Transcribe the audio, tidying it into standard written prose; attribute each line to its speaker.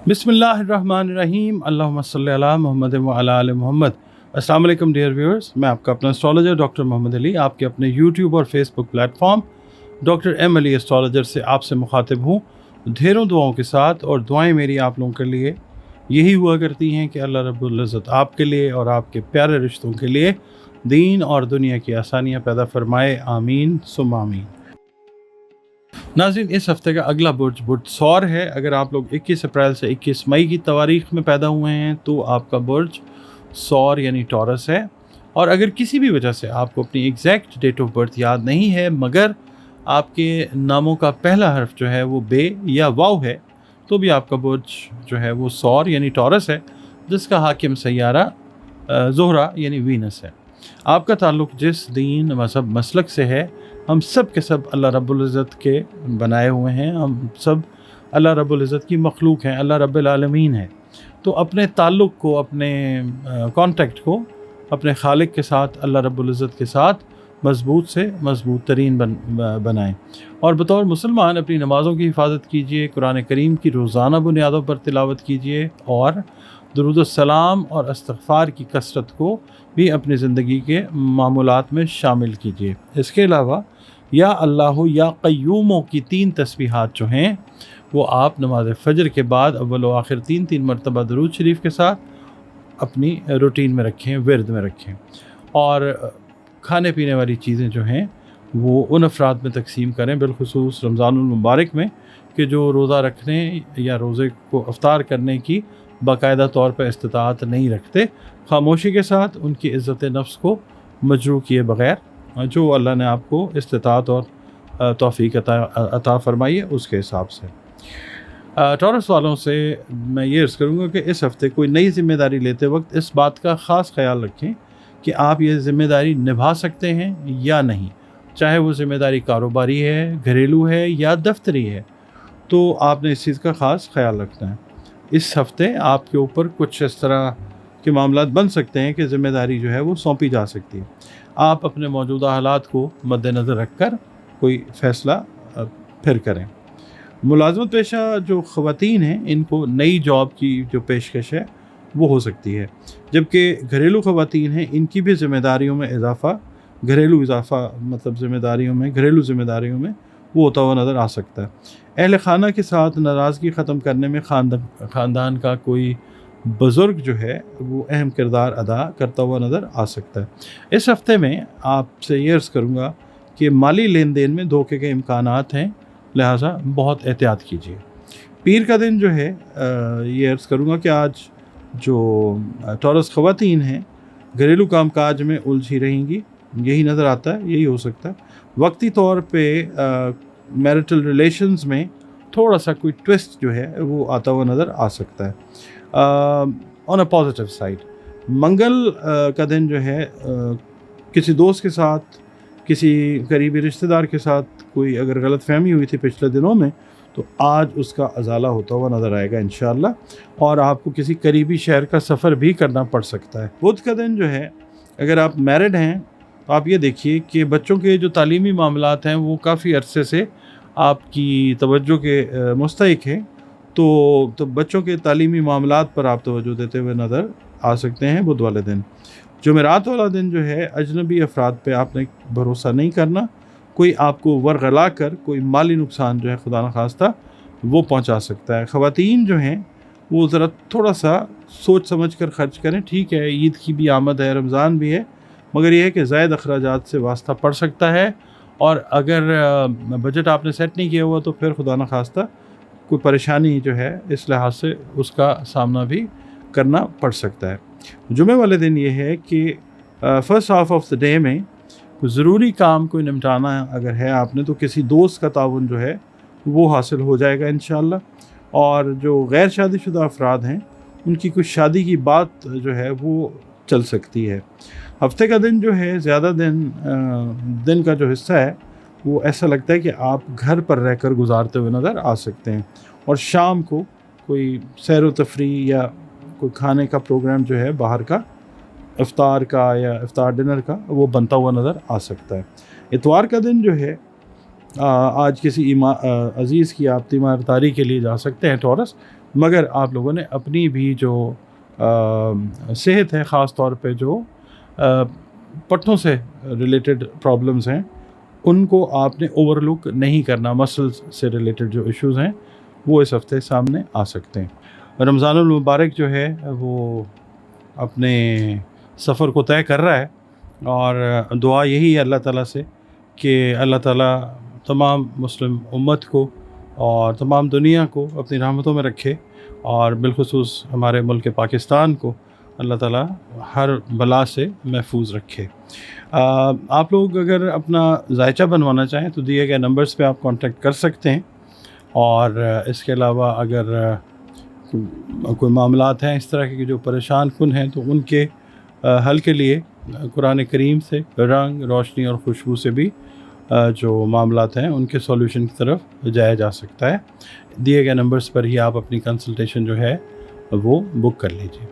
Speaker 1: बिस्मिल्लाहिर्रहमानिर्रहीम अल्लाहुम्मा सल्लि अला मुहम्मद व अला आलि मुहम्मद। अस्सलाम वालेकुम डियर व्यूअर्स, मैं आपका अपना एस्ट्रोलॉजर डॉक्टर मोहम्मद अली आपके अपने यूट्यूब और Facebook platform doctor M Ali astrologer से आपसे मुखातिब हूँ ढेरों दुआओं के साथ। और दुआएं मेरी आप लोगों के लिए यही हुआ करती हैं कि अल्लाह रब्बुल इज़्ज़त आपके लिए और आपके प्यारे रिश्तों के लिए दीन और दुनिया की आसानियाँ पैदा फरमाए, आमीन सुम आमीन। नाज़रीन, इस हफ़्ते का अगला बुर्ज बुर्ज सौर है। अगर आप लोग 21 अप्रैल से 21 मई की तवारीख़ में पैदा हुए हैं तो आपका बुर्ज सौर यानी टॉरस है। और अगर किसी भी वजह से आपको अपनी एग्जैक्ट डेट ऑफ बर्थ याद नहीं है मगर आपके नामों का पहला हर्फ जो है वो बे या वाव है तो भी आपका बुर्ज जो है वो सौर यानी टॉरस है, जिसका हाकिम सैयारा ज़ोहरा यानी वीनस है। आपका ताल्लुक़ जिस दीन मज़हब मसलक से है, हम सब के सब अल्लाह रब्बुल इज़्ज़त के बनाए हुए हैं, हम सब अल्लाह रब्बुल इज़्ज़त की मखलूक हैं, अल्लाह रब्बुल आलमीन है। तो अपने ताल्लुक़ को, अपने कॉन्टेक्ट को अपने खालिक के साथ, अल्लाह रब्बुल इज़्ज़त के साथ मज़बूत से मज़बूत तरीन बनाएँ। और बतौर मुसलमान अपनी नमाज़ों की हिफाजत कीजिए, कुरान करीम की रोज़ाना बुनियादों पर तिलावत कीजिए और दुरूद सलाम और इस्तिग़फ़ार की कसरत को भी अपनी ज़िंदगी के मामूलात में शामिल कीजिए। इसके अलावा या अल्लाह या क़य्यूमों की 3 तस्बीहात जो हैं वो आप नमाज फ़जर के बाद अव्वल व आखिर 3 मरतबा दरूद शरीफ के साथ अपनी रूटीन में रखें, विर्द में रखें। और खाने पीने वाली चीज़ें जो हैं वो उन अफराद में तकसीम करें, बिलखुसूस रमज़ानुल मुबारक में, कि जो रोज़ा रखने या रोज़े को अफ्तार करने की बाकायदा तौर पर इस्तिताअत नहीं रखते, खामोशी के साथ उनकी इज़्ज़त नफ्स को मजरूह किए बग़ैर, जो अल्लाह ने आपको इस्तिताअत और तौफ़ीक अता फ़रमाई है उसके हिसाब से। टॉरस वालों से मैं ये अर्ज़ करूँगा कि इस हफ़्ते कोई नई ज़िम्मेदारी लेते वक्त इस बात का ख़ास ख्याल रखें कि आप ये ज़िम्मेदारी निभा सकते हैं या नहीं। चाहे वो ज़िम्मेदारी कारोबारी है, घरेलू है या दफ्तरी है, तो आपने इस चीज़ का ख़ास ख्याल रखना है। इस हफ़्ते आपके ऊपर कुछ इस तरह के मामलात बन सकते हैं कि ज़िम्मेदारी जो है वो सौंपी जा सकती है। आप अपने मौजूदा हालात को मद्देनज़र रख कर कोई फ़ैसला फिर करें। मुलाज़मत पेशा जो ख़वातीन हैं, इनको नई जॉब की जो पेशकश है वो हो सकती है, जबकि घरेलू ख़वातीन हैं इनकी भी ज़िम्मेदारियों में इजाफ़ा, घरेलू ज़िम्मेदारियों में वो होता हुआ नज़र आ सकता है। अहल खाना के साथ नाराज़गी ख़त्म करने में ख़ानदान का कोई बुज़ुर्ग जो है वो अहम किरदार अदा करता हुआ नज़र आ सकता है। इस हफ़्ते में आपसे ये अर्ज़ करूँगा कि माली लेन देन में धोखे के इम्कानात हैं, लिहाजा बहुत एहतियात कीजिए। पीर का दिन जो है ये अर्ज़ करूँगा कि आज जो टॉरस ख़वातीन हैं घरेलू कामकाज में उलझी रहेंगी, यही नज़र आता है, यही हो सकता है। वक्ती तौर पे मैरिटल रिलेशंस में थोड़ा सा कोई ट्विस्ट जो है वो आता हुआ नज़र आ सकता है। ऑन अ पॉजिटिव साइड, मंगल का दिन जो है किसी दोस्त के साथ, किसी करीबी रिश्तेदार के साथ कोई अगर गलत फहमी हुई थी पिछले दिनों में, तो आज उसका अजाला होता हुआ नज़र आएगा इंशाअल्लाह। और आपको किसी करीबी शहर का सफ़र भी करना पड़ सकता है। बुध का दिन जो है, अगर आप मैरिड हैं तो आप ये देखिए कि बच्चों के जो तालीमी मामलात हैं वो काफ़ी अरसे से आपकी तवज्जो के मुस्तहिक हैं, तो बच्चों के तालीमी मामलात पर आप तवज्जो देते हुए नज़र आ सकते हैं बुध वाले दिन। जुमेरात वाला दिन जो है, अजनबी अफराद पे आपने भरोसा नहीं करना, कोई आपको वरगला कर कोई माली नुकसान जो है खुदा न खास्ता वो पहुंचा सकता है। ख़वातीन जो हैं वो ज़रा थोड़ा सा सोच समझ कर ख़र्च करें। ठीक है, ईद की भी आमद है, रमज़ान भी है, मगर यह है कि ज़ायद अखराजात से वास्ता पड़ सकता है। और अगर बजट आपने सेट नहीं किया हुआ तो फिर खुदा न खास्ता कोई परेशानी जो है इस लिहाज से उसका सामना भी करना पड़ सकता है। जुमे वाले दिन ये है कि first half of the day में कोई ज़रूरी काम कोई निपटाना अगर है आपने, तो किसी दोस्त का ताउन जो है वो हासिल हो जाएगा इंशाअल्लाह। और जो गैर शादीशुदा अफराद हैं उनकी कुछ शादी की बात जो है वो चल सकती है। हफ्ते का दिन जो है, ज़्यादा दिन का जो हिस्सा है वो ऐसा लगता है कि आप घर पर रहकर गुजारते हुए नज़र आ सकते हैं। और शाम को कोई सैर व तफरीह या कोई खाने का प्रोग्राम जो है बाहर का, इफ्तार का या इफ्तार डिनर का, वो बनता हुआ नज़र आ सकता है। इतवार का दिन जो है आज किसी अज़ीज़ की आप तीमारदारी के लिए जा सकते हैं टॉरस, मगर आप लोगों ने अपनी भी जो सेहत है, ख़ास तौर पे जो पट्टों से रिलेटेड प्रॉब्लम्स हैं, उनको आपने ओवरलुक नहीं करना। मसल्स से रिलेटेड जो इश्यूज़ हैं वो इस हफ़्ते सामने आ सकते हैं। रमज़ानुल मुबारक जो है वो अपने सफ़र को तय कर रहा है, और दुआ यही है अल्लाह ताला से कि अल्लाह ताला तमाम मुस्लिम उम्मत को और तमाम दुनिया को अपनी रहमतों में रखे, और बिलखुसूस हमारे मुल्क पाकिस्तान को अल्लाह ताला हर बला से महफूज रखे। आप लोग अगर अपना जायचा बनवाना चाहें तो दिए गए नंबर्स पे आप कांटेक्ट कर सकते हैं, और इसके अलावा अगर कोई मामलात हैं इस तरह के जो परेशान कुन हैं तो उनके हल के लिए कुरान करीम से रंग, रोशनी और खुशबू से भी जो मामलात हैं उनके सॉल्यूशन की तरफ जाया जा सकता है। दिए गए नंबर्स पर ही आप अपनी कंसल्टेशन जो है वो बुक कर लीजिए।